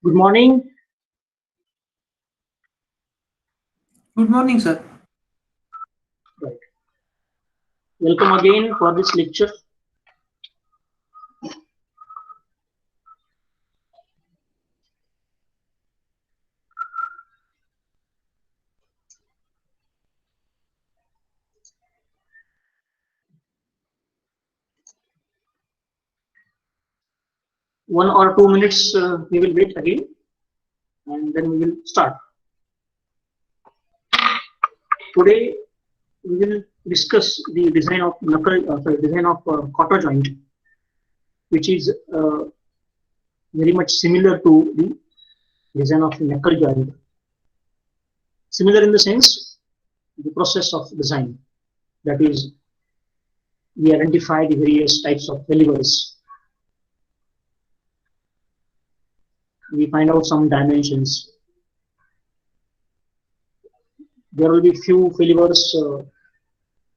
Good morning. Good morning, sir. Right. Welcome again for this lecture. One or 2 minutes we will wait again and then we will start. Today we will discuss the design of cotter joint, which is very much similar to the design of knuckle joint. Similar in the sense the process of design, that is, we identify the various types of failures. We find out some dimensions. There will be few failures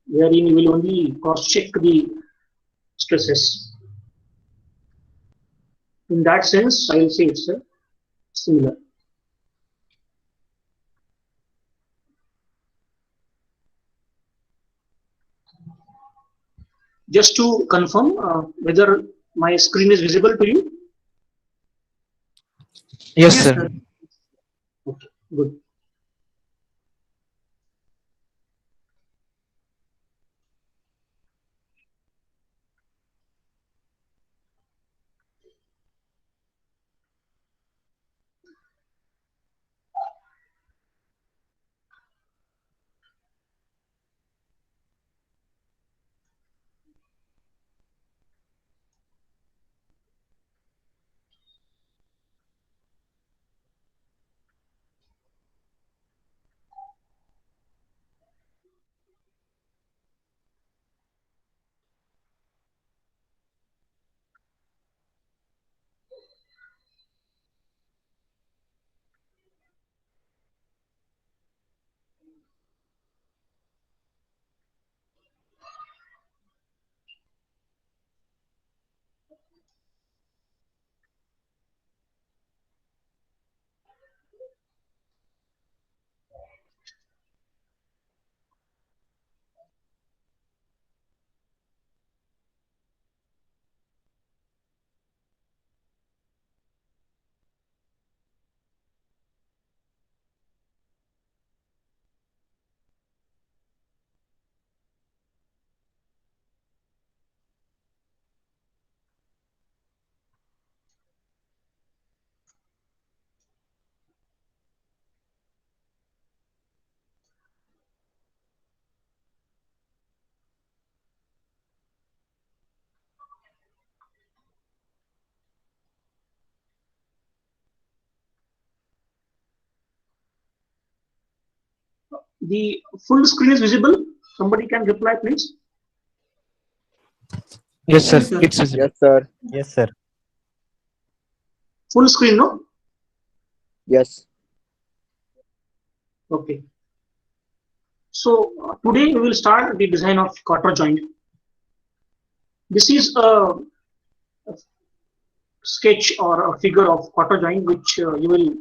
wherein you will only cross-check the stresses. In that sense, I will say it's similar. Just to confirm whether my screen is visible to you. Yes, Yes, sir. sir. Okay, good. The full screen is visible. Somebody can reply, please. Yes, sir. Yes, sir. It's visible. Yes, sir. Yes, sir. Full screen, no? Yes. Okay. So today we will start the design of cotter joint. This is a sketch or a figure of cotter joint which you will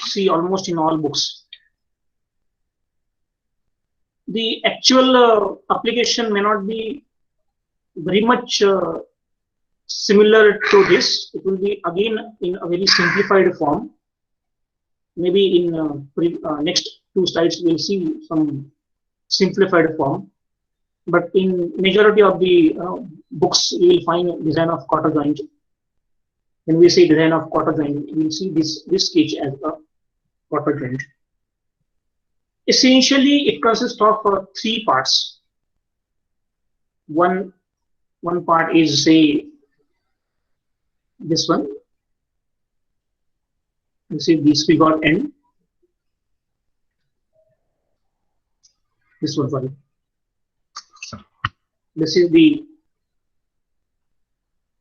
see almost in all books. The actual application may not be very much similar to this. It will be again in a very simplified form. Maybe in next two slides we'll see some simplified form. But in majority of the books you will find design of cotter joint. When we say design of cotter joint, we will see this sketch as a cotter joint. Essentially, it consists of three parts. One part is, say, this one. You see this we got end. This one, sorry. This is the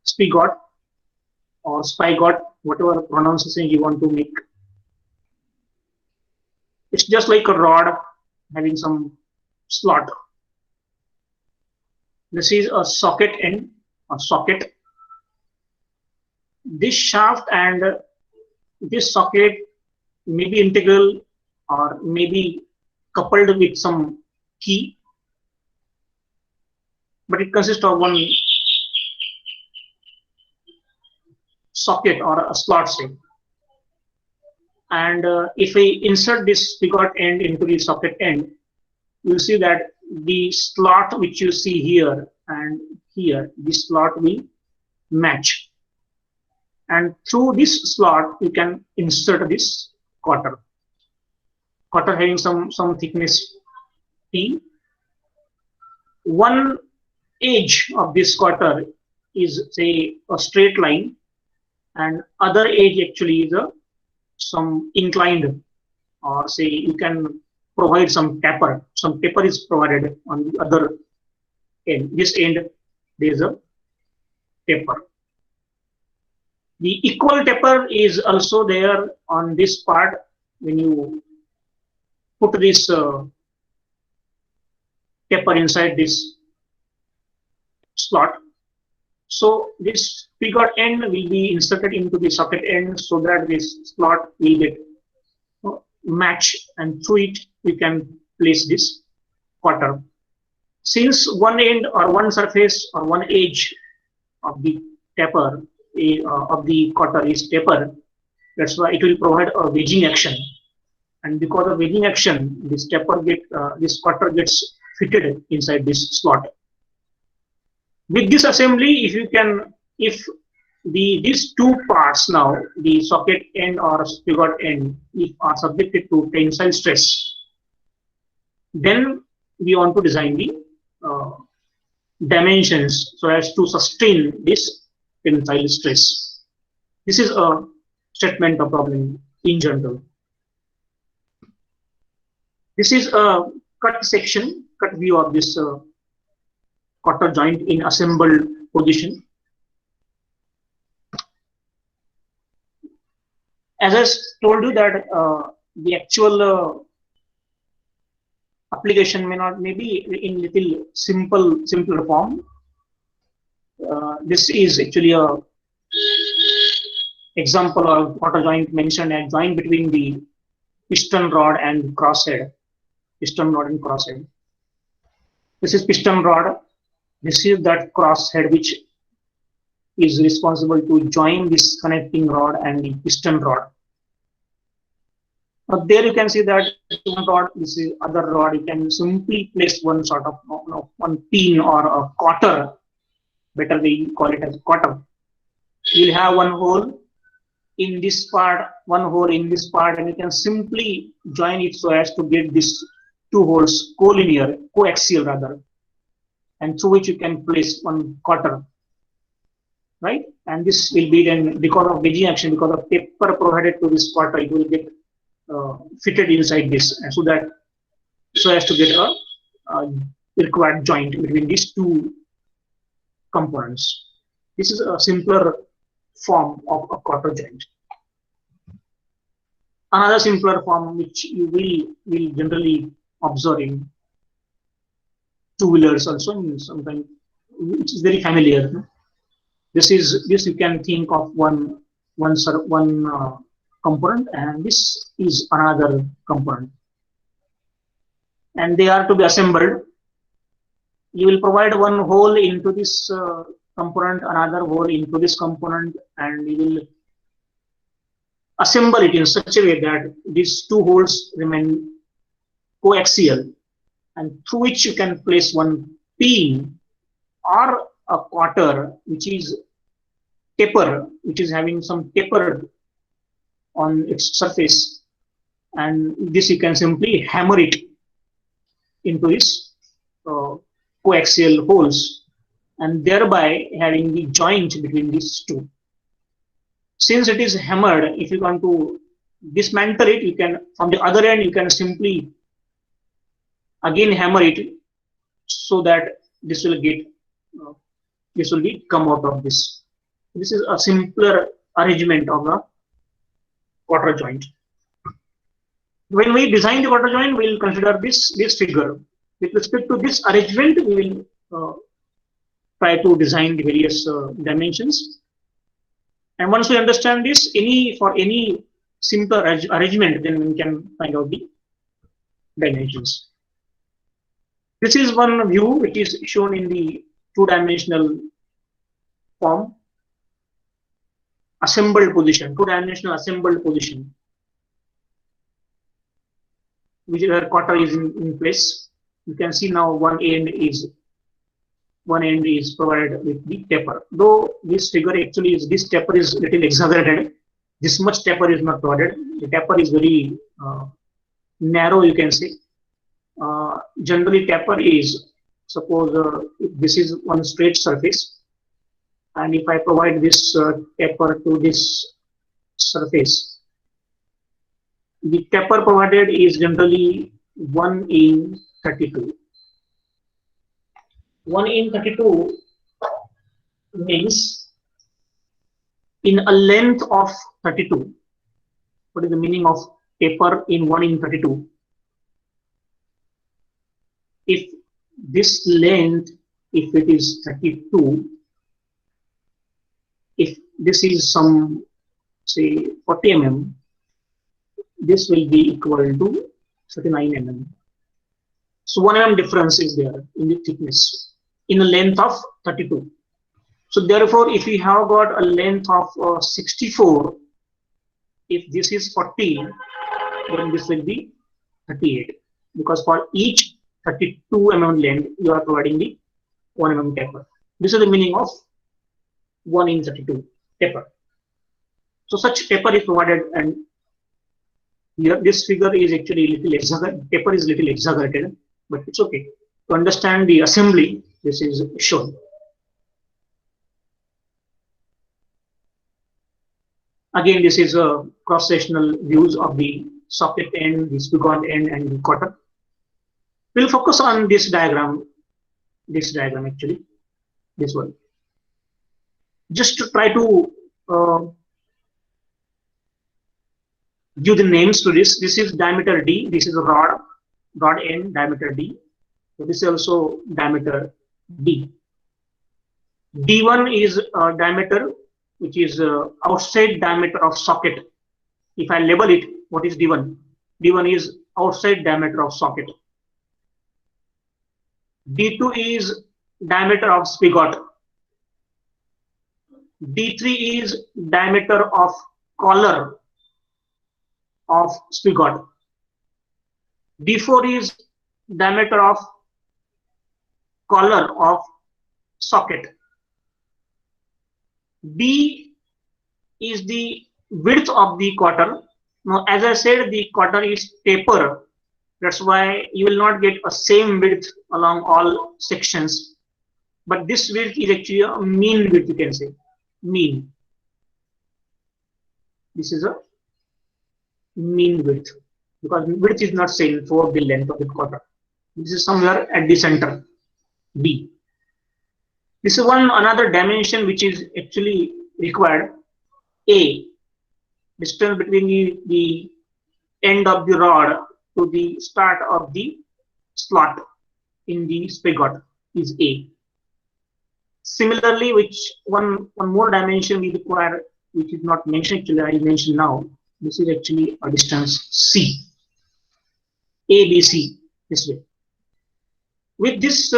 spigot or spigot, whatever pronunciation you want to make. It's just like a rod having some slot. This is a socket end, a socket. This shaft and this socket may be integral or may be coupled with some key, but it consists of one socket or a slot say. And if I insert this pivot end into the socket end, you'll see that the slot which you see here and here, this slot will match. And through this slot, you can insert this quarter. Quarter having some thickness T. One edge of this quarter is, say, a straight line, and other edge actually is some inclined, or say you can provide some taper. Some taper is provided on the other end. This end there is a taper. The equal taper is also there on this part when you put this taper inside this slot. So this pivot end will be inserted into the socket end so that this slot will get match, and through it we can place this quarter. Since one end or one surface or one edge of the taper of the quarter is taper, that's why it will provide a wedging action. And because of wedging action, this taper this quarter gets fitted inside this slot. With this assembly, if these two parts now, the socket end or pivot end, if are subjected to tensile stress, then we want to design the dimensions so as to sustain this tensile stress. This is a statement of problem in general. This is a cut view of this quarter joint in assembled position. As I told you that the actual application may be in little simpler form. This is actually a example of quarter joint mentioned as joint between the piston rod and crosshead. Piston rod and crosshead. This is piston rod. This is that crosshead which is responsible to join this connecting rod and the piston rod. Now there you can see that one rod, this is other rod. You can simply place one sort of one pin or a quarter. Better we call it as quarter. You'll have one hole in this part, one hole in this part, and you can simply join it so as to get these two holes coaxial rather, and through which you can place one quarter, right? And this will be then, because of wedging action, because of taper provided to this quarter, it will get fitted inside this, and so as to get a required joint between these two components. This is a simpler form of a quarter joint. Another simpler form which you will generally observe in two-wheelers also, sometimes, which is very familiar. This you can think of one component, and this is another component, and they are to be assembled. You will provide one hole into this component, another hole into this component, and you will assemble it in such a way that these two holes remain coaxial, and through which you can place one pin or a quarter which is taper, which is having some taper on its surface, and this you can simply hammer it into this coaxial holes, and thereby having the joint between these two. Since it is hammered, if you want to dismantle it, you can, from the other end, you can simply again hammer it so that this will come out of this. This is a simpler arrangement of the quarter joint. When we design the quarter joint, we will consider this figure. With respect to this arrangement, we will try to design the various dimensions. And once we understand this, for any simpler arrangement, then we can find out the dimensions. This is one view which is shown in the two-dimensional form, assembled position, two-dimensional assembled position, which where quarter is in place. You can see now one end is provided with the taper. Though this figure actually is, this taper is little exaggerated. This much taper is not provided. The taper is very narrow, you can say. Generally taper is, suppose if this is one straight surface, and if I provide this taper to this surface, the taper provided is generally 1 in 32. 1 in 32 means in a length of 32. What is the meaning of taper in 1 in 32? If this length, if it is 32, if this is some, say, 40 mm, this will be equal to 39 mm. So 1 mm difference is there in the thickness in a length of 32. So therefore, if we have got a length of 64, if this is 40, then this will be 38, because for each 32 mm length, you are providing the 1 mm taper. This is the meaning of 1 in 32 taper. So such taper is provided, and here this figure is actually little exaggerated. Taper is little exaggerated, but it's okay. To understand the assembly, this is shown. Again, this is a cross-sectional views of the socket end, the spigot end, and the quarter. We'll focus on this diagram actually, this one. Just to try to give the names to this. This is diameter D, this is a rod end, diameter D. So this is also diameter D. D1 is diameter, which is outside diameter of socket. If I label it, what is D1? D1 is outside diameter of socket. D2 is diameter of spigot. D3 is diameter of collar of spigot. D4 is diameter of collar of socket. D is the width of the quarter. Now, as I said, the quarter is taper. That's why you will not get a same width along all sections. But this width is actually a mean width, you can say. Mean. This is a mean width, because width is not same for the length of the quarter. This is somewhere at the center, B. This is another dimension which is actually required, A. Distance between the end of the rod to the start of the slot in the spigot is A. Similarly, one more dimension we require, which is not mentioned actually, I mentioned now. This is actually a distance C. A, B, C, this way. With this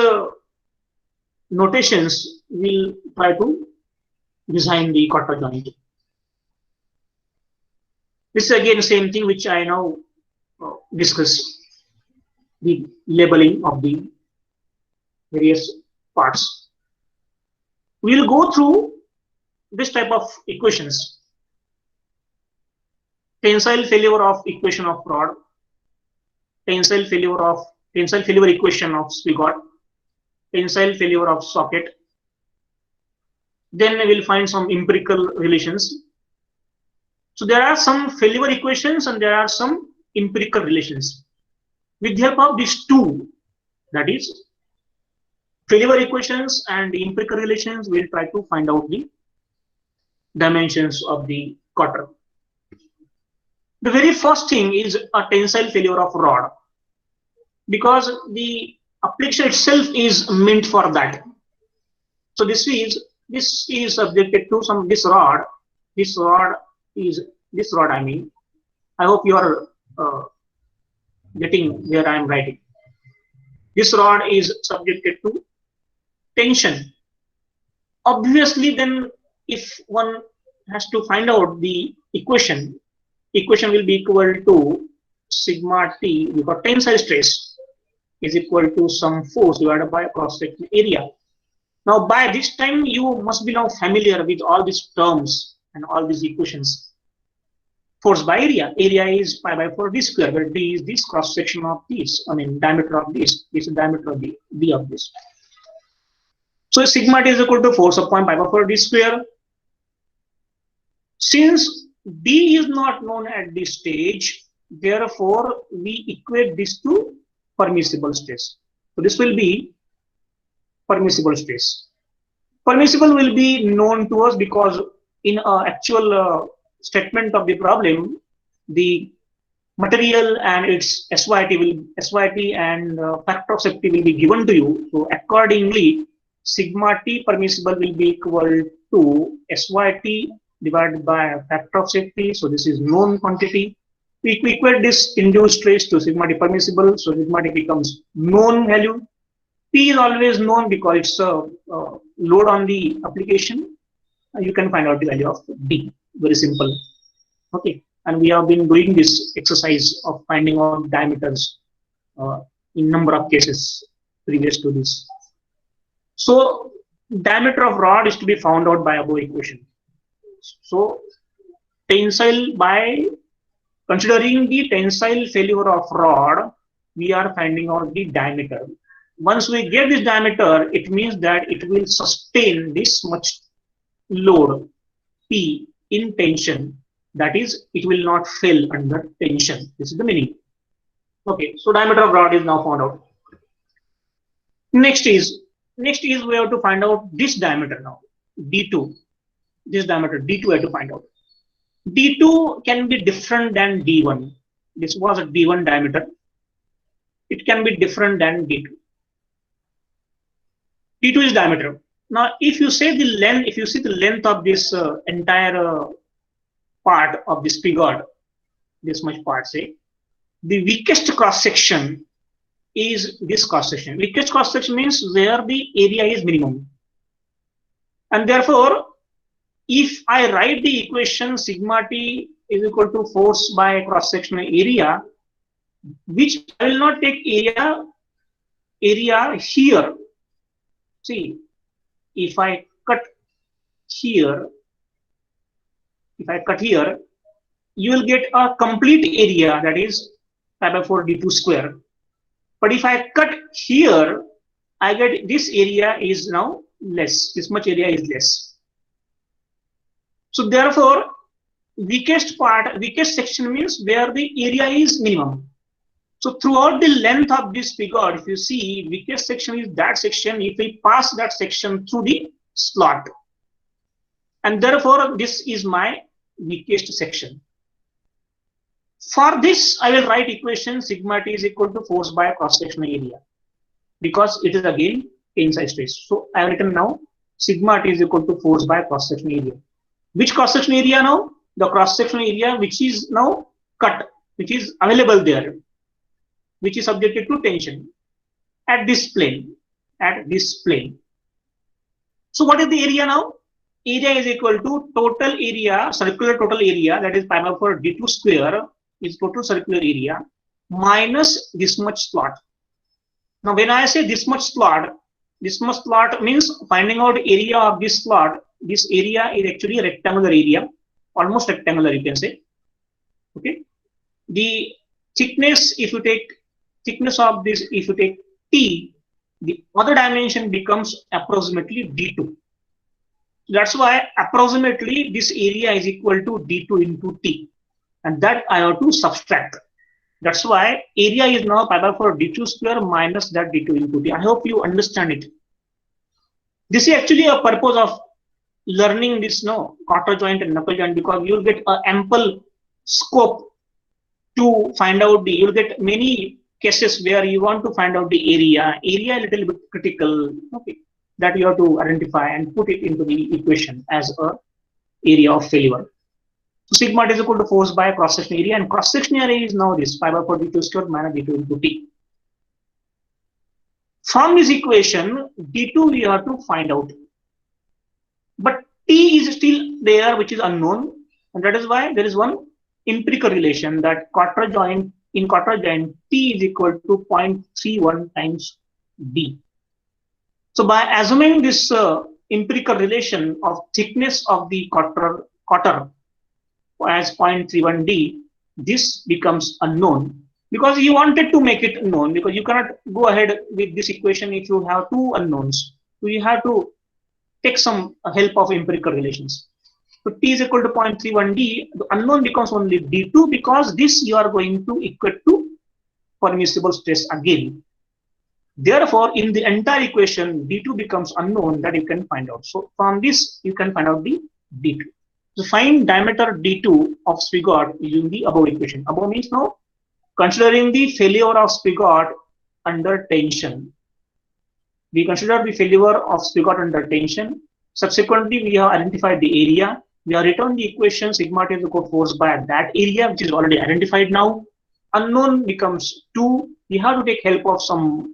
notations, we'll try to design the quarter joint. This is again the same thing which I now discuss, the labeling of the various parts. We will go through this type of equations. Tensile failure of equation of rod, tensile failure equation of spigot, tensile failure of socket. Then we will find some empirical relations. So there are some failure equations and there are some empirical relations. With the help of these two, that is failure equations and the empirical relations, we will try to find out the dimensions of the quarter. The very first thing is a tensile failure of rod, because the application itself is meant for that. So this is subjected to this rod I mean, I hope you are getting where I am writing. This rod is subjected to tension. Obviously, then if one has to find out the equation will be equal to sigma t, because tensile stress is equal to some force divided by cross-sectional area. Now, by this time, you must be now familiar with all these terms and all these equations. Force by area. Area is pi by 4 d square, where d is this cross section of this. I mean, diameter of this. This is diameter of d of this. So sigma t is equal to force upon pi by 4 d square. Since d is not known at this stage, therefore we equate this to permissible stress. So this will be permissible stress. Permissible will be known to us because in actual statement of the problem, the material and its SYT and factor of safety will be given to you. So accordingly, sigma t permissible will be equal to SYT divided by factor of safety. So this is known quantity. We equate this induced stress to sigma t permissible. So sigma t becomes known value. P is always known because it's a load on the application. You can find out the value of D. Very simple. Okay. And we have been doing this exercise of finding out diameters in number of cases previous to this. So diameter of rod is to be found out by above equation. So tensile, by considering the tensile failure of rod, we are finding out the diameter. Once we get this diameter, it means that it will sustain this much load P in tension. That is, it will not fail under tension. This is the meaning. Okay, so diameter of rod is now found out. Next is we have to find out this diameter now, D2. This diameter D2 we have to find out. D2 can be different than D1. This was a D1 diameter. It can be different than D2. D2 is diameter. Now, if you say the length, if you see the length of this entire part of this figure, this much part, say, the weakest cross section is this cross section. Weakest cross section means where the area is minimum. And therefore, if I write the equation sigma t is equal to force by cross sectional area, which I will not take area here. See, if I cut here, you will get a complete area, that is pi by 4 d2 square. But if I cut here, I get this area is now less. This much area is less. So therefore, weakest section means where the area is minimum. So throughout the length of this figure, if you see, weakest section is that section if we pass that section through the slot. And therefore, this is my weakest section. For this, I will write equation sigma t is equal to force by cross-sectional area, because it is again tensile stress. So I have written now sigma t is equal to force by cross-sectional area. Which cross-sectional area now? The cross-sectional area which is now cut, which is available there, which is subjected to tension at this plane. So what is the area now? Area is equal to total area, circular total area, that is pi by 4 d2 square is total circular area minus this much slot. Now when I say this much slot means finding out area of this slot. This area is actually a rectangular area, almost rectangular you can say. Okay. The thickness, if you take thickness of this, if you take T, the other dimension becomes approximately D2. That's why approximately this area is equal to D2 into T. And that I have to subtract. That's why area is now pi by 4 D2 square minus that D2 into T. I hope you understand it. This is actually a purpose of learning this quarter joint and knuckle joint, because you'll get an ample scope to find out you'll get many cases where you want to find out the area a little bit critical, okay, that you have to identify and put it into the equation as a area of failure. sigma is equal to force by cross section area, and cross section area is now this pi by 4 d2 square minus d2 into t. From this equation, d2 we have to find out, but t is still there, which is unknown, and that is why there is one empirical relation that quarter joint t is equal to 0.31 times d. So by assuming this empirical relation of thickness of the quarter as 0.31 d, this becomes unknown, because you wanted to make it known, because you cannot go ahead with this equation if you have two unknowns. So you have to take some help of empirical relations. So t is equal to 0.31 d, the unknown becomes only d2, because this you are going to equate to permissible stress again. Therefore, in the entire equation, d2 becomes unknown, that you can find out. So from this, you can find out the d2. So find diameter d2 of spigot using the above equation. Above means now considering the failure of spigot under tension. We consider the failure of spigot under tension. Subsequently, we have identified the area. We have written the equation sigma t is equal to force by that area, which is already identified now. Unknown becomes 2. We have to take help of some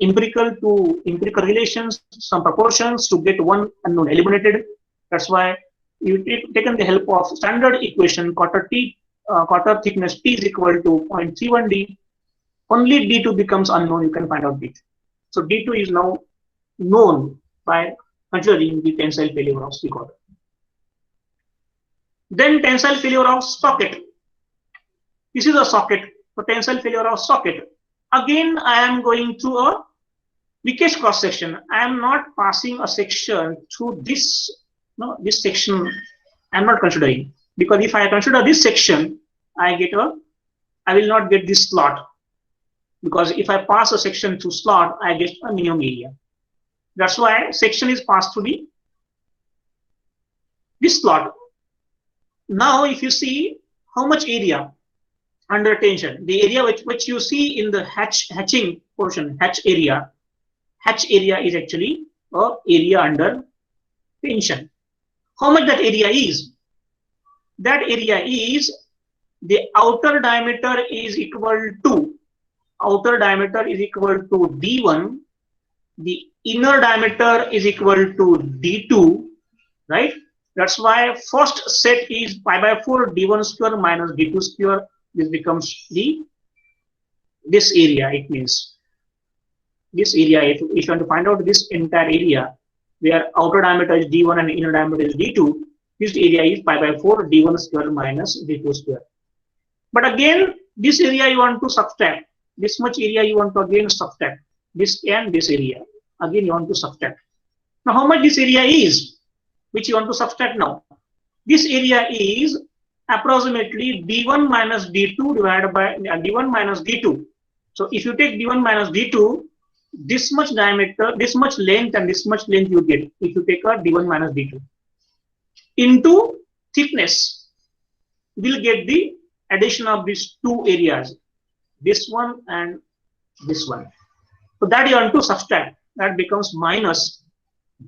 empirical relations, some proportions to get one unknown eliminated. That's why you taken the help of standard equation quarter thickness t is equal to 0.31 d. Only d2 becomes unknown, you can find out d2. So d2 is now known by considering the tensile failure of spigot. Then tensile failure of socket. This is a socket. So tensile failure of socket. Again, I am going through a weakest cross section. I am not passing a section through this. No, this section I am not considering, because if I consider this section, I will not get this slot, because if I pass a section through slot, I get a minimum area. That's why section is passed through this slot. Now, if you see how much area under tension, the area which you see in the hatching portion, hatch area is actually a area under tension. How much that area is? That area is the outer diameter is equal to d1, the inner diameter is equal to d2, right? That's why first set is pi by 4 d1 square minus d2 square. This becomes this area. It means this area, if you want to find out this entire area where outer diameter is d1 and inner diameter is d2, this area is pi by 4 d1 square minus d2 square. But again, this area you want to subtract. This much area you want to again subtract. This and this area. Again you want to subtract. Now how much this area is, which you want to subtract now? This area is approximately d1 minus d2 divided by d1 minus d2. So if you take d1 minus d2, this much diameter, this much length, and this much length you get if you take a d1 minus d2 into thickness, we'll get the addition of these two areas, this one and this one. So that you want to subtract. That becomes minus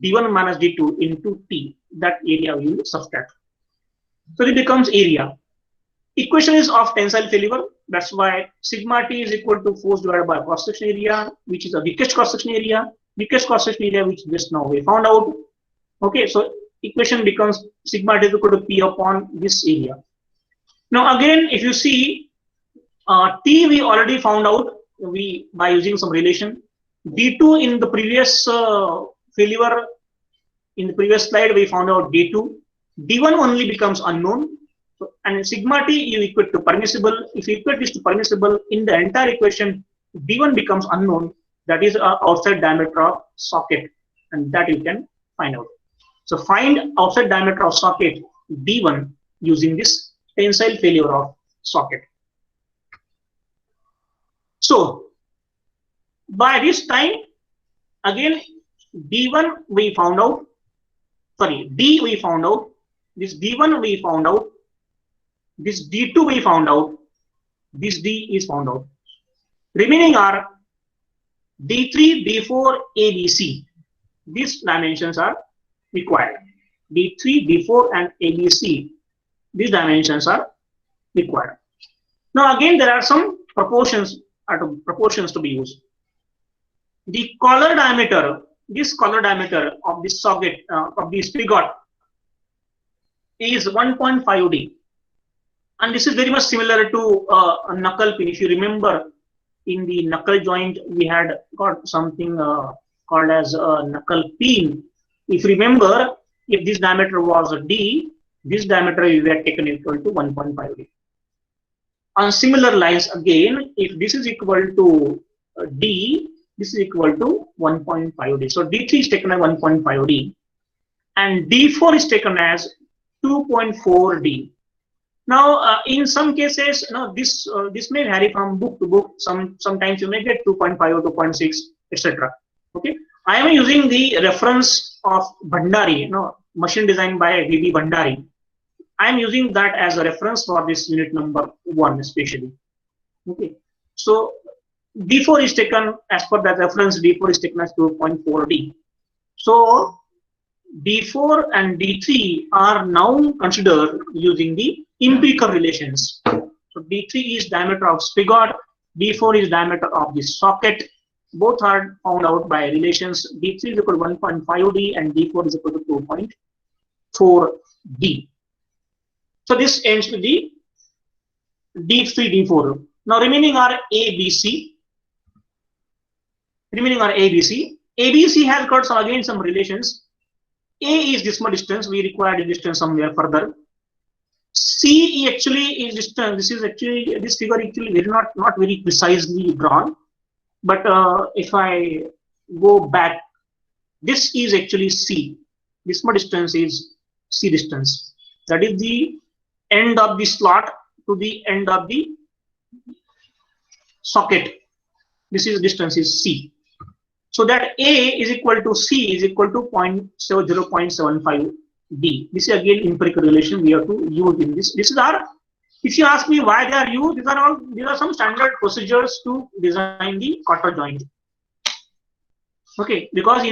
d1 minus d2 into t. That area we will subtract. So it becomes area. Equation is of tensile failure. That's why sigma t is equal to force divided by cross section area, which is the weakest cross section area. Weakest cross section area, which just now we found out. Okay, so equation becomes sigma t is equal to p upon this area. Now again, if you see t, we already found out by using some relation. d2 in the previous failure, in the previous slide we found out d2. d1 only becomes unknown. So, and sigma t you equate to permissible. If you equate this to permissible, in the entire equation, d1 becomes unknown. That is outside diameter of socket, and that you can find out. So find outside diameter of socket d1 using this tensile failure of socket. So by this time, again d1 we found out, d we found out, this d1 we found out, this d2 we found out, this d is found out. Remaining are d3, d4, a, b, c. These dimensions are required. d3, d4 and a, b, c these dimensions are required. Now again, there are some proportions to be used. The collar diameter, this collar diameter of this socket of the spigot is 1.5D, and this is very much similar to a knuckle pin. If you remember, in the knuckle joint we had got something called as a knuckle pin. If you remember, if this diameter was a D, this diameter we had taken equal to 1.5D. On similar lines again, if this is equal to D, this is equal to 1.5D. So D3 is taken as 1.5D, and D4 is taken as 2.4D. Now, in some cases, this may vary from book to book. Sometimes you may get 2.5 or 2.6, etc. Okay, I am using the reference of Bhandari, machine designed by V.B. Bhandari. I am using that as a reference for this unit number 1 especially. Okay, so D4 is taken as per that reference. D4 is taken as 2.4D. So D4 and D3 are now considered using the empirical relations. So D3 is diameter of spigot, D4 is diameter of the socket. Both are found out by relations. D3 is equal to 1.5D and D4 is equal to 2.4D. So this ends with the D3, D4. Now remaining are ABC. ABC has got some relations. A is this much distance. We require the distance somewhere further. C actually is distance. This figure actually not very precisely drawn. But if I go back, this is actually C. This much distance is C distance. That is the end of the slot to the end of the socket. This is distance is C. So that A is equal to C is equal to 0.75 D. This is again empirical relation we have to use in this. This is our, if you ask me why they are used, these are some standard procedures to design the quarter joint. Okay, because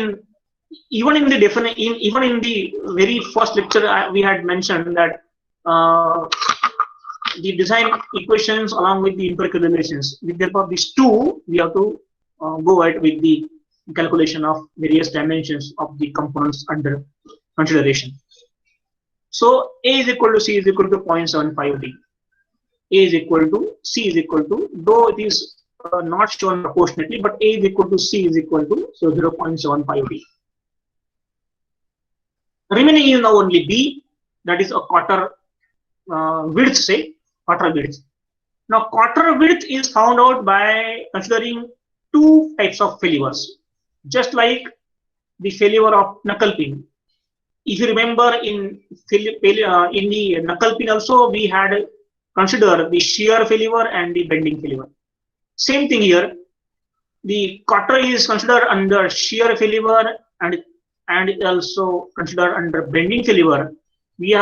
even in the very first lecture we had mentioned that the design equations along with the empirical relations, with the help of these two, we have to go ahead with the calculation of various dimensions of the components under consideration. So A is equal to C is equal to 0.75 D. A is equal to C is equal to, though it is not shown proportionately, but A is equal to C is equal to 0.75 D. Remaining is now only B, that is a quarter width, say quarter width. Now quarter width is found out by considering two types of failures, just like the failure of knuckle pin. If you remember, in the knuckle pin also we had considered the shear failure and the bending failure. Same thing here. The quarter is considered under shear failure and also considered under bending failure. We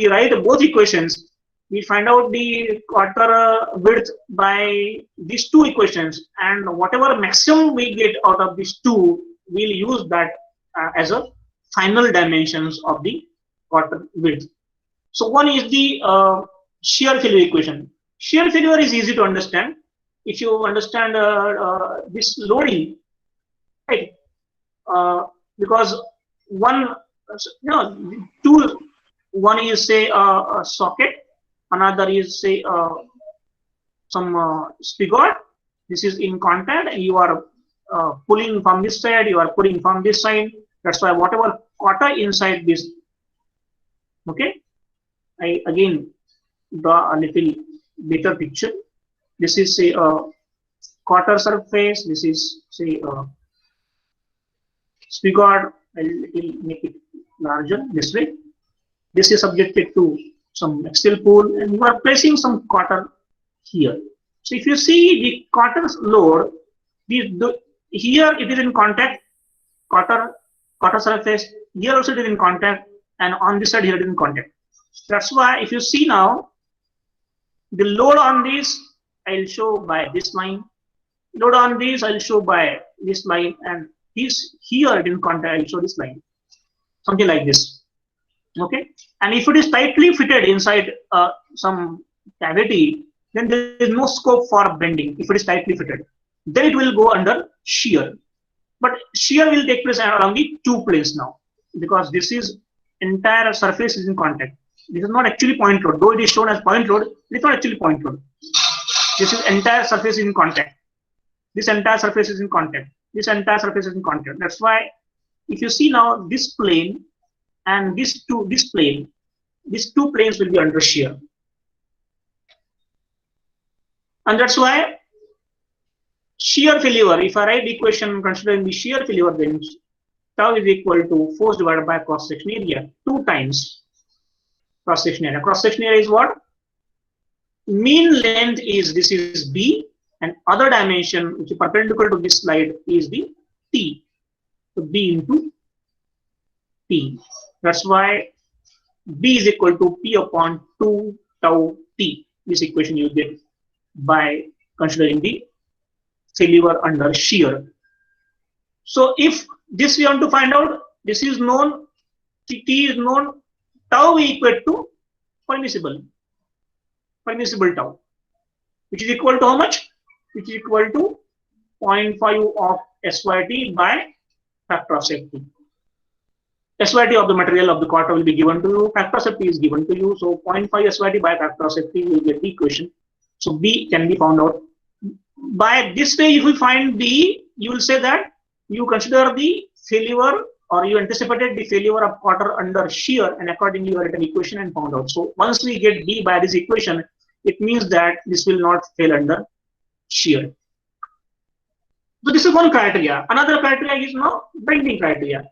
write both equations. We find out the quarter width by these two equations, and whatever maximum we get out of these two, we'll use that as a final dimensions of the quarter width. So one is the shear failure equation. Shear failure is easy to understand. If you understand this loading, right? Because one is say a socket, another is say some spigot. This is in contact, and you are pulling from this side, you are pulling from this side. That's why whatever quarter inside this. Okay, I again draw a little better picture. This is say a quarter surface. This is say a spigot. I'll make it larger this way. This is subjected to some axial pull, and you are placing some quarter here. So if you see the quarter load, here it is in contact, quarter surface. Here also it is in contact, and on this side here it is in contact. That's why if you see now, the load on this I'll show by this line. Load on this I'll show by this line, and this here it is in contact. I'll show this line, something like this. Okay, and if it is tightly fitted inside some cavity, then there is no scope for bending if it is tightly fitted. Then it will go under shear. But shear will take place along the two planes now, because this is entire surface is in contact. This is not actually point load, though it is shown as point load. It is not actually point load. This is entire surface is in contact. This entire surface is in contact. This entire surface is in contact. That's why if you see now this plane and this plane, these two planes will be under shear. And that's why shear failure, if I write the equation considering the shear failure, then tau is equal to force divided by cross section area, 2 times cross section area. Cross section area is what? Mean length is, this is B, and other dimension which is perpendicular to this slide is the T. So B into T. That's why B is equal to P upon 2 tau T. This equation you get by considering the failure under shear. So if this we want to find out, this is known, T is known, tau we equate to permissible tau, which is equal to how much? Which is equal to 0.5 of SYT by factor of safety. SYT of the material of the quarter will be given to you, factor of safety is given to you, so 0.5 SYT by factor of safety, you will get the equation. So B can be found out. By this way, if you find B, you will say that you consider the failure, or you anticipated the failure of quarter under shear, and accordingly you write an equation and found out. So once we get B by this equation, it means that this will not fail under shear. So this is one criteria. Another criteria is now bending criteria.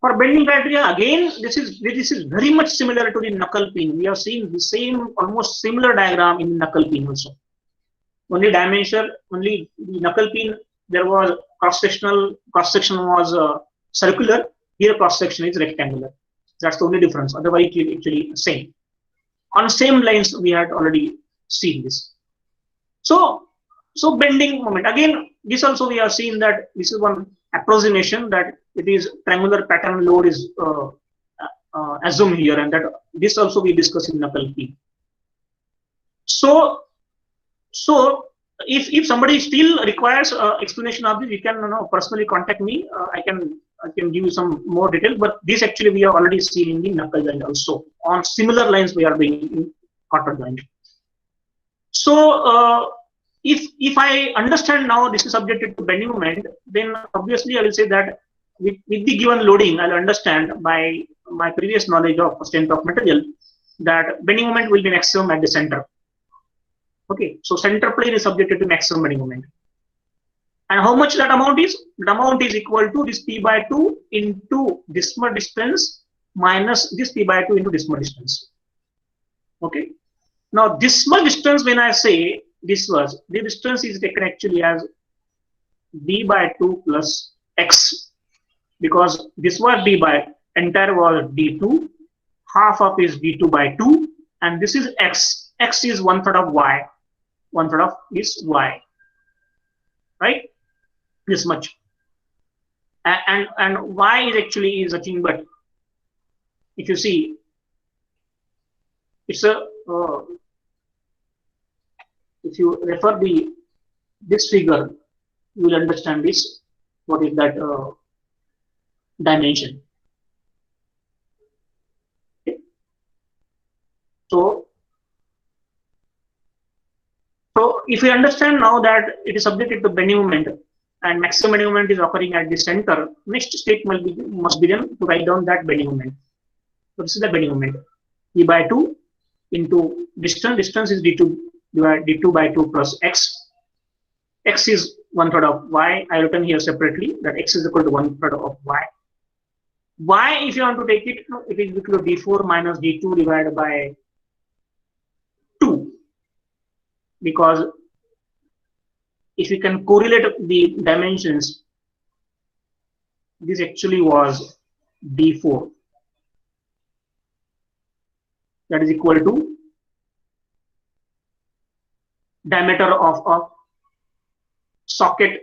For bending criteria, again, this is very much similar to the knuckle pin. We have seen the same, almost similar diagram in knuckle pin also. Only dimension, only the knuckle pin, there was cross section was circular. Here cross section is rectangular. That's the only difference. Otherwise, it is actually the same. On same lines, we had already seen this. So bending moment. Again, this also we have seen that this is one approximation, that it is triangular pattern load is assumed here, and that this also we discuss in knuckle pin. So if somebody still requires explanation of this, you can personally contact me. I can give you some more detail. But this actually we have already seen in the knuckle joint also. On similar lines we are doing in quarter joint. So if I understand now this is subjected to bending moment, then obviously I will say that with the given loading, I'll understand by my previous knowledge of strength of material that bending moment will be maximum at the center. Okay, so center plane is subjected to maximum bending moment. And how much that amount is? The amount is equal to this P by 2 into dismal distance minus this P by 2 into dismal distance. Okay. Now dismal distance, when I say this was, the distance is taken actually as D by 2 plus X, because this was D by, entire was D2, half of is D2 by 2, and this is X. X is 1/3 of Y. 1/3 of is Y, right? This much, and Y is actually is nothing but, if you see, it's a if you refer this figure, you will understand this. What is that dimension? Okay. So if we understand now that it is subjected to bending moment and maximum bending moment is occurring at the center, next step must be done to write down that bending moment. So this is the bending moment. E by 2 into distance is D2 by 2 plus X. X is 1/3 of Y. I written here separately that X is equal to 1/3 of Y. Y, if you want to take it, it is equal to D4 minus D2 divided by 2. Because if you can correlate the dimensions, this actually was D4. That is equal to diameter of a socket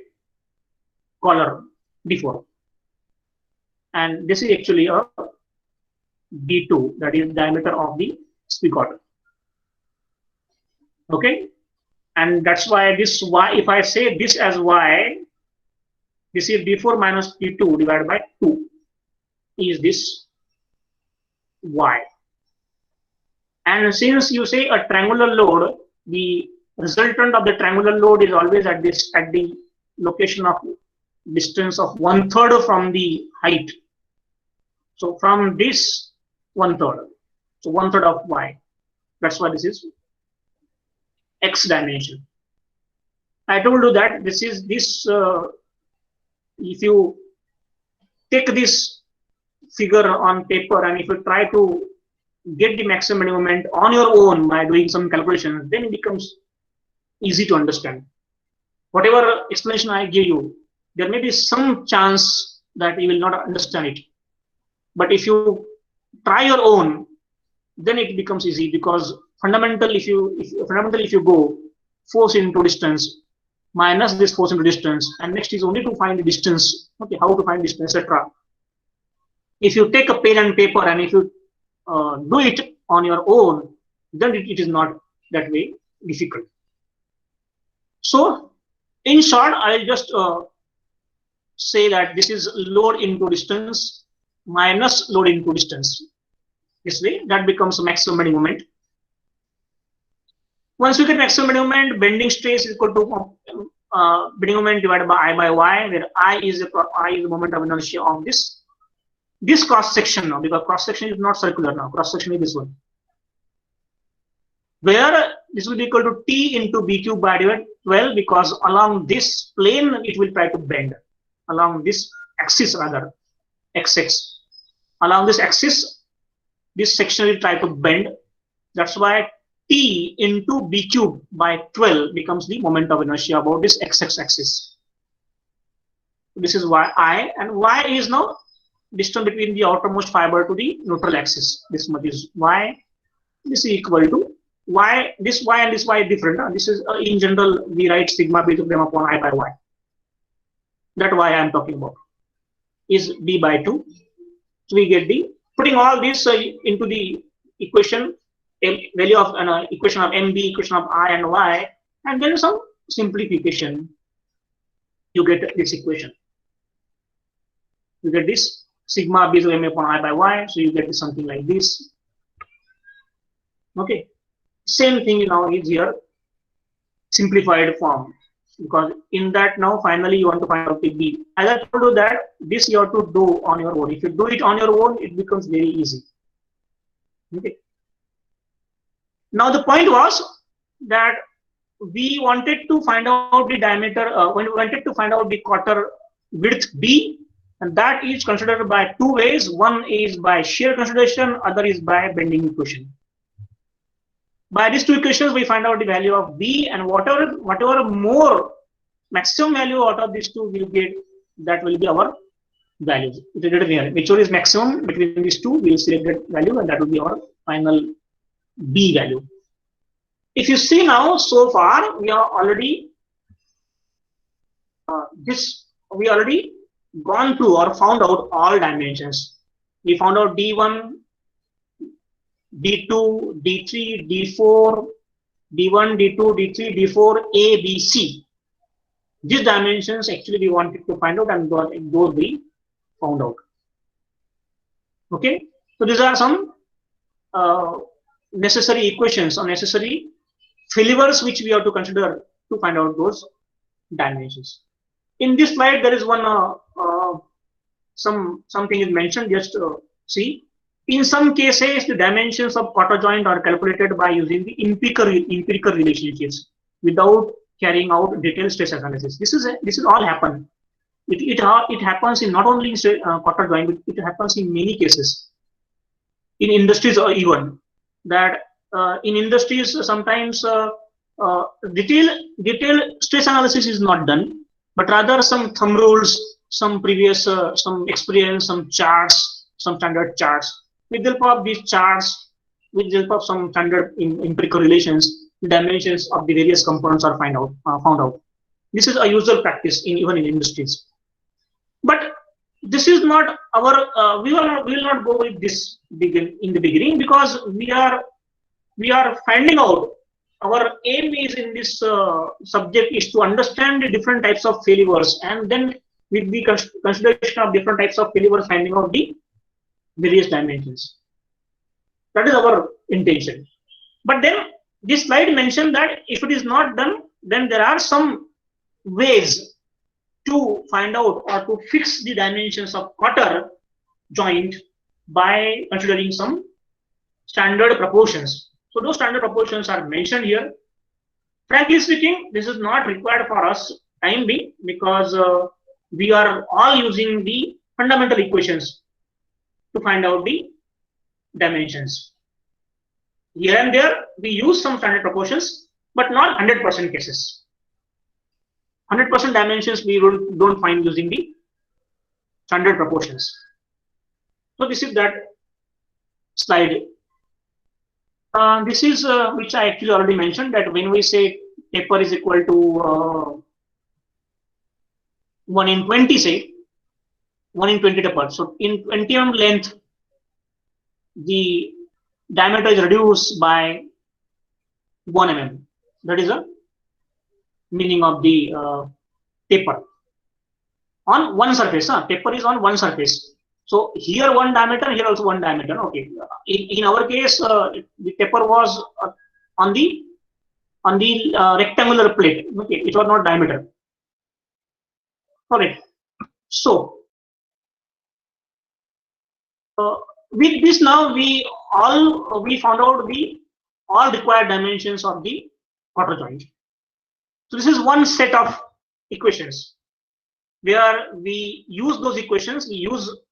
collar D4. And this is actually a D2, that is diameter of the spigot. Okay, and that's why this y, if I say this as y, this is d4 minus d2 divided by 2 is this y. And since you say a triangular load, the resultant of the triangular load is always at the location of distance of 1/3 from the height. So from this 1/3, so 1/3 of y. That's why this is x dimension. I told you that this is this. If you take this figure on paper and if you try to get the maximum moment on your own by doing some calculations, then it becomes easy to understand. Whatever explanation I give you, there may be some chance that you will not understand it. But if you try your own, then it becomes easy, because fundamentally, if you go force into distance minus this force into distance, and next is only to find the distance. Okay, how to find distance, etc. If you take a pen and paper and if you do it on your own, then it is not that way difficult. So, in short, I'll just say that this is load into distance minus load into distance. This way, that becomes maximum bending moment. Once we get maximum bending moment, bending stress is equal to bending moment divided by I by y, where I is the moment of inertia of this cross section now, because cross section is not circular now. Cross section is this one, where this will be equal to t into b cube by divided 12, because along this plane it will try to bend, along this axis rather, xx. Along this axis, this section will try to bend. That's why t into b cube by 12 becomes the moment of inertia about this xx axis. This is y I, and y is now distance between the outermost fiber to the neutral axis. This much is y. This is equal to y. This y and this y is different. This is in general we write sigma b to them upon I by y. That y I am talking about is b by 2. So we get the, putting all this into the equation, value of an equation of mb, equation of I and y, and then some simplification, you get this equation. You get this sigma b to m upon I by y, so you get something like this. Okay, same thing now is here, simplified form, because in that now finally you want to find out the b. As I told you that this you have to do on your own. If you do it on your own, it becomes very easy. Okay. Now the point was that we wanted to find out the diameter, when we wanted to find out the quarter width b, and that is considered by two ways. One is by shear consideration, other is by bending equation. By these two equations, we find out the value of b, and whatever more maximum value out of these two we'll get, that will be our values. It is written here. Whichever is maximum between these two, we will select that value, and that will be our final b value. If you see now, so far we are already we already gone through or found out all dimensions. We found out d1, d2, d3, d4, d1, d2, d3, d4, a, b, c. These dimensions actually we wanted to find out, and those we found out. Okay, so these are some necessary equations or necessary failures which we have to consider to find out those dimensions. In this slide, there is one something is mentioned. Just see. In some cases, the dimensions of quarter joint are calculated by using the empirical relationships without carrying out detailed stress analysis. This is all happen. It happens in not only in quarter joint, but it happens in many cases. In industries, or even that in industries sometimes detailed stress analysis is not done, but rather some thumb rules, some previous some experience, some charts, some standard charts. With the help of these charts, with the help of some standard empirical relations, the dimensions of the various components are found out. This is a usual practice even in industries. But this is not our. We will not go with this in the beginning, because we are finding out our aim is in this subject is to understand the different types of failures, and then with the consideration of different types of failures, finding out the various dimensions. That is our intention. But then this slide mentioned that if it is not done, then there are some ways to find out or to fix the dimensions of quarter joint by considering some standard proportions. So those standard proportions are mentioned here. Frankly speaking, this is not required for us time being, because we are all using the fundamental equations to find out the dimensions. Here and there we use some standard proportions, but not 100% cases. 100% dimensions we don't find using the standard proportions. So this is that slide. This is which I actually already mentioned, that when we say taper is equal to 1 in 20, say 1 in 20 taper. So in 20 mm length, the diameter is reduced by 1 mm. That is the meaning of the taper on one surface. Taper is on one surface. So here one diameter, here also one diameter. Okay. In our case, the taper was on the rectangular plate. Okay, it was not diameter. Okay. So with this now we found out the all required dimensions of the quarter joint. So this is one set of equations where we use those equations.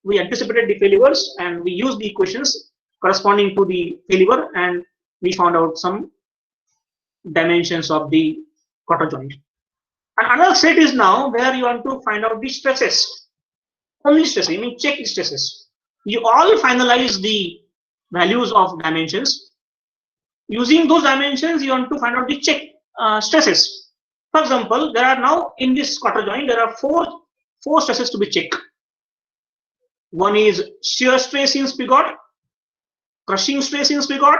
We anticipated the failures and we use the equations corresponding to the failure, and we found out some dimensions of the quarter joint. And another set is now where you want to find out the stresses. Only stresses, I mean check stresses. You all finalize the values of dimensions. Using those dimensions, you want to find out the check stresses. For example, there are now in this quarter joint, there are four stresses to be checked. One is shear stress in spigot, crushing stress in spigot,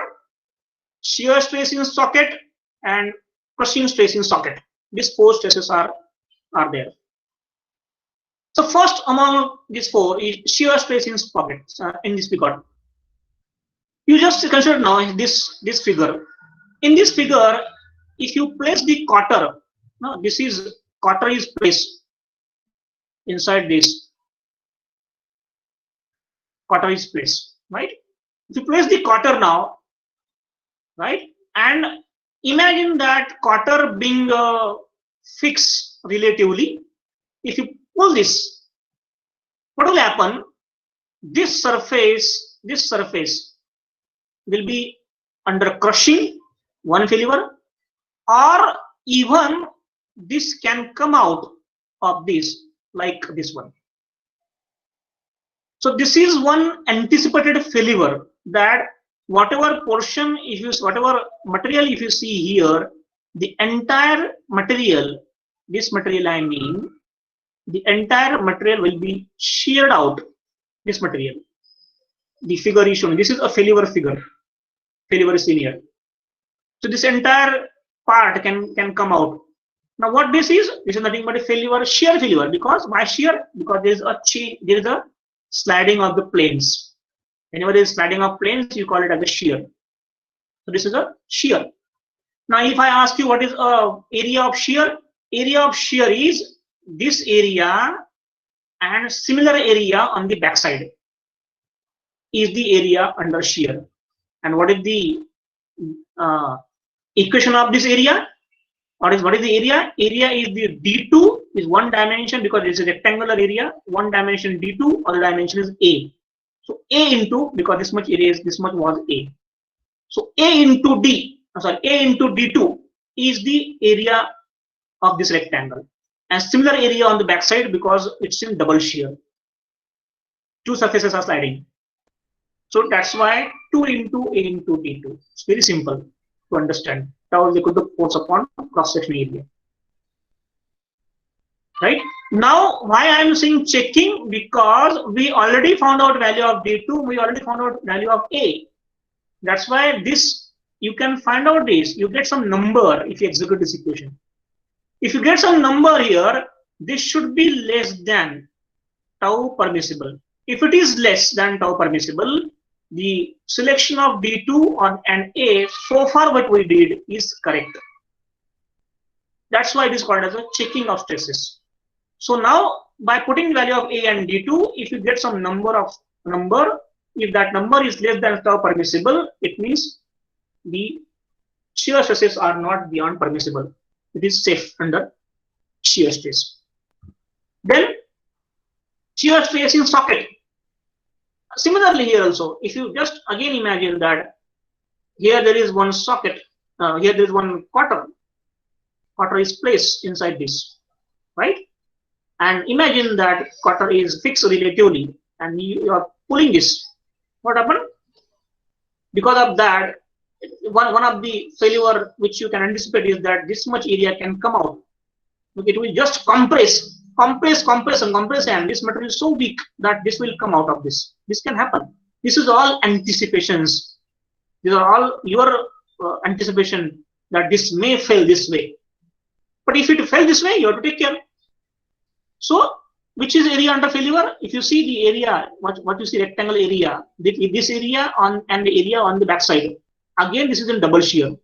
shear stress in socket, and crushing stress in socket. These four stresses are there. So first among these four is shear stress in socket in this spigot. You just consider now this figure. In this figure, if you place the quarter, now this is quarter is placed inside this. Quarter is placed, right? If you place the quarter now, right, and imagine that quarter being fixed relatively. If you pull this, what will happen? This surface will be under crushing, one failure, or even this can come out of this like this one. So this is one anticipated failure, that whatever portion, whatever material if you see here, the entire material, this material I mean, the entire material will be sheared out. This material, the figure is shown. This is a failure figure. Failure is seen here. So this entire part can come out. Now what this is nothing but a failure, shear failure. Because why shear? Because there is a sliding of the planes. Whenever there is sliding of planes, you call it as a shear. So this is a shear. Now if I ask you what is area of shear? Area of shear is this area and similar area on the back side is the area under shear. And what is the equation of this area? What is the area? Area is the D2 is one dimension, because it's a rectangular area. One dimension D2, other dimension is A. So A into, because this much area is, this much was A. So A into D2 is the area of this rectangle. And similar area on the back side, because it's in double shear. Two surfaces are sliding. So that's why 2 into A into D2. It's very simple to understand. How we could the force upon cross-section area. Right? Now, why I am saying checking? Because we already found out value of D2, we already found out value of A. That's why this you can find out this. You get some number if you execute this equation. If you get some number here, this should be less than tau permissible. If it is less than tau permissible, the selection of D2 and A, so far what we did is correct. That's why it is called as a checking of stresses. So now, by putting value of A and D2, if you get some number, if that number is less than tau permissible, it means the shear stresses are not beyond permissible. It is safe under shear stress. Then shear stress in socket. Similarly here also, if you just again imagine that here there is one socket, here there is one quarter is placed inside this, right? And imagine that quarter is fixed relatively and you are pulling this. What happened? Because of that, one of the failure which you can anticipate is that this much area can come out. It will just compress, and this material is so weak that this will come out of this. This can happen. This is all anticipations. These are all your anticipation that this may fail this way. But if it fail this way, you have to take care. So, which is area under failure? If you see the area, what you see rectangle area, this area and the area on the back side. Again, this is in double shear.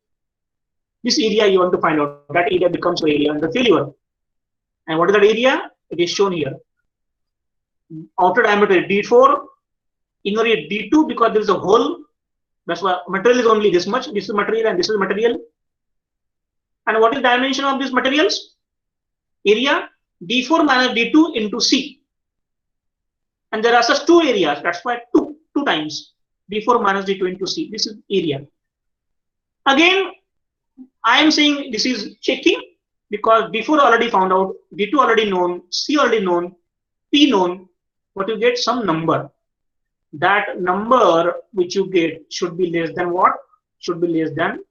This area you want to find out. That area becomes your area under failure. And what is that area? It is shown here. Outer diameter D4, inner area D2 because there is a hole. That's why material is only this much. This is material and this is material. And what is dimension of these materials? Area D4 minus D2 into C. And there are such two areas. That's why two times D4 minus D2 into C. This is area. Again, I am saying this is checking because D4 already found out, D2 already known, C already known, P known. But you get some number. That number which you get should be less than what? Should be less than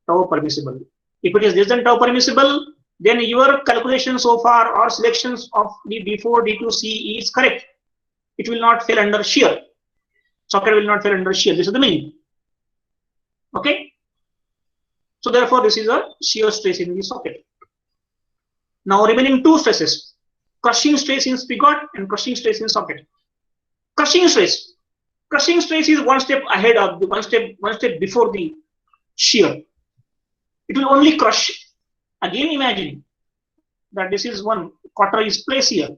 tau permissible. If it is less than tau permissible, then your calculation so far or selections of the D4, D2, C is correct. It will not fail under shear. Socket will not fail under shear. This is the meaning. Okay. So therefore, this is a shear stress in the socket. Now remaining two stresses: crushing stress in spigot and crushing stress in socket. Crushing stress. Crushing stress is one step ahead of the one step before the shear. It will only crush. Again, imagine that this is one quarter is placed here.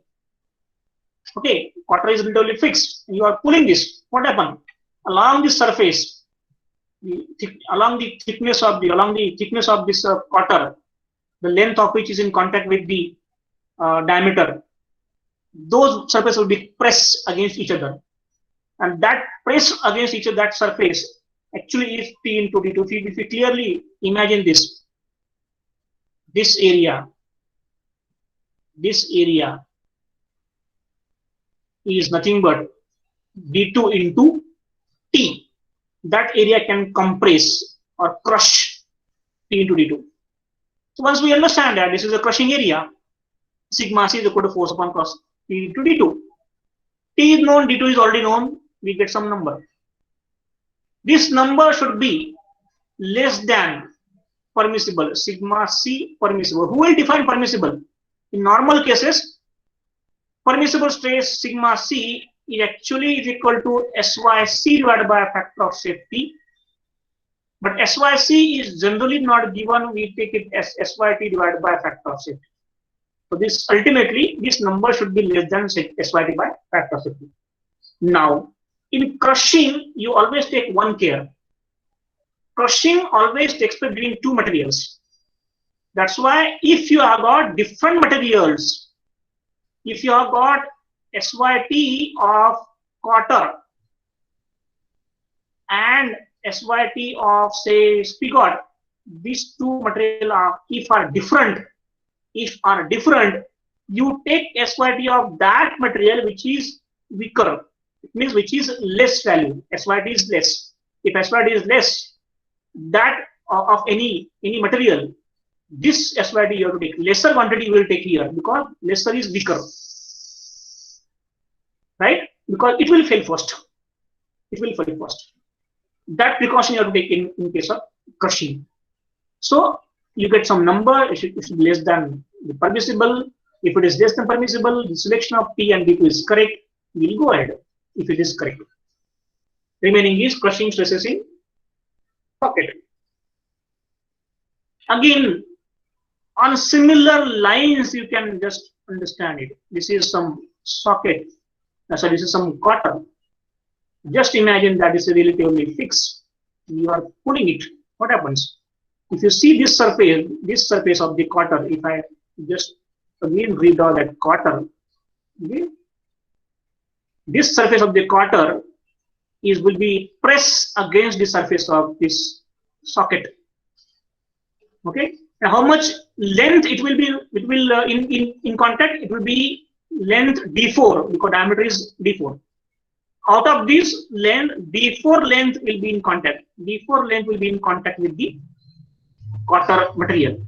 Okay, quarter is relatively fixed. You are pulling this. What happened? Along the surface, along the thickness of this quarter, the length of which is in contact with the diameter, those surfaces will be pressed against each other, and that press against each other, that surface actually is P into D2. If you clearly imagine this area is nothing but D2 into T. That area can compress or crush P into D2. So once we understand that this is a crushing area, sigma C is equal to force upon cross P into D2. T is known, D2 is already known, we get some number. This number should be less than permissible, sigma C permissible. Who will define permissible? In normal cases, permissible stress sigma C is actually equal to SYC divided by a factor of safety. But SYC is generally not given, we take it as SYT divided by a factor of safety. So this ultimately, this number should be less than SYT by factor of safety. Now, in crushing, you always take one care. Crushing always takes place between two materials. That's why if you have got different materials, if you have got SYT of quarter and SYT of say spigot, these two materials are, if are different, you take SYT of that material which is weaker. It means which is less value. SYT is less. If SYT is less, that of any material, this SYT you have to take. Lesser quantity you will take here because lesser is weaker. Right? Because it will fail first. That precaution you have to take in case of crushing. So you get some number, it should be less than the permissible. If it is less than permissible, the selection of P and D2 is correct, we'll go ahead if it is correct. Remaining is crushing stresses in socket. Again, on similar lines, you can just understand it. This is some socket, so this is some cotton. Just imagine that is relatively fixed. You are pulling it. What happens? If you see this surface of the quarter, if I just again redraw that quarter, okay, this surface of the quarter will be pressed against the surface of this socket. Okay, and how much length it will be? It will in contact. It will be length d4 because diameter is d4. Out of this length, d4 length will be in contact. d4 length will be in contact with the quarter material.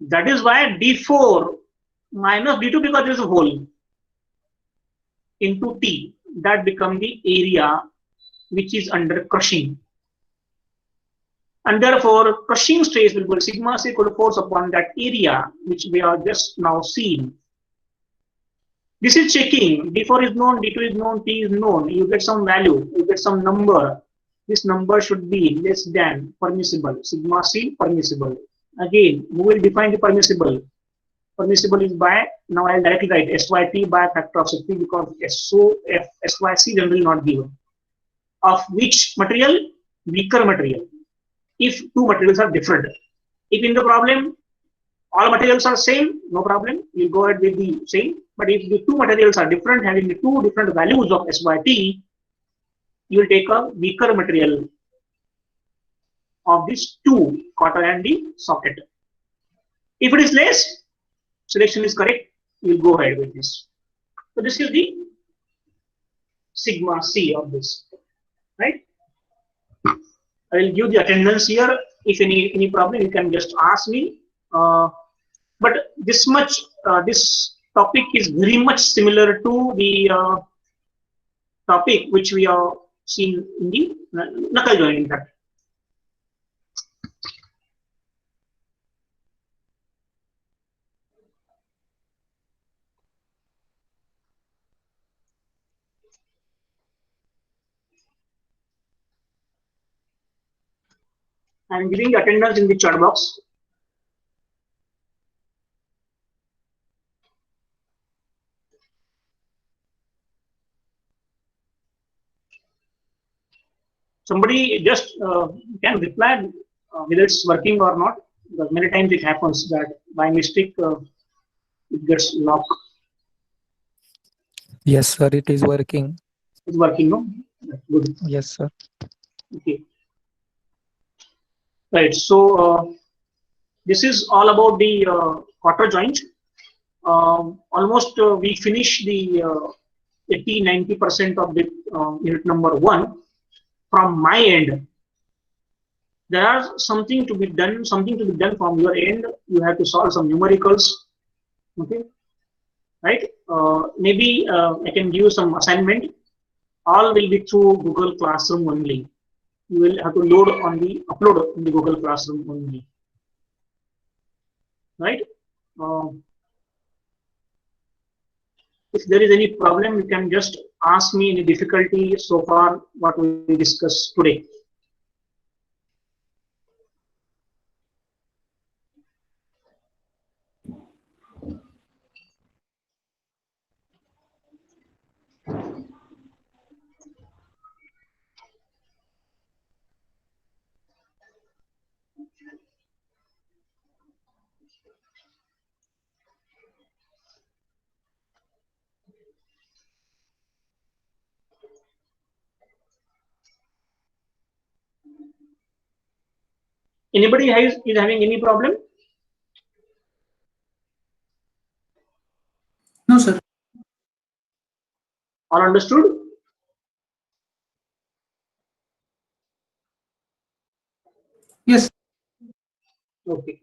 That is why d4 minus d2 because there is a hole into T. That becomes the area which is under crushing. And therefore, crushing stress will be sigma c equal to force upon that area which we are just now seeing. This is checking. D4 is known, D2 is known, T is known. You get some value, you get some number. This number should be less than permissible. Sigma c permissible. Again, we will define the permissible. Permissible is by, now I'll directly write SYP by factor of 60 because SYC generally not given. Of which material? Weaker material. If two materials are different. If in the problem all materials are same, no problem, you go ahead with the same. But if the two materials are different, having the two different values of SYP, you will take a weaker material of these two, quarter and the socket. If it is less, selection is correct, you will go ahead with this. So this is the sigma C of this, right? I will give the attendance here. If any problem, you can just ask me. But this much, this topic is very much similar to the topic which we are seeing in the knuckle joint. I am giving attendance in the chat box. Somebody just can reply whether it's working or not, because many times it happens that by mistake it gets locked. Yes, sir, it is working. It's working, no? Good. Yes, sir. Okay. Right. So this is all about the quarter joint. Almost we finish the 80-90% of the unit number 1. From my end, there are something to be done from your end. You have to solve some numericals. Okay. Right. Maybe I can give you some assignment. All will be through Google Classroom only. You will have to upload in the Google Classroom only. Right. If there is any problem, you can just ask me any difficulty so far what we discussed today. Anybody is having any problem? No, sir. All understood? Yes. Okay.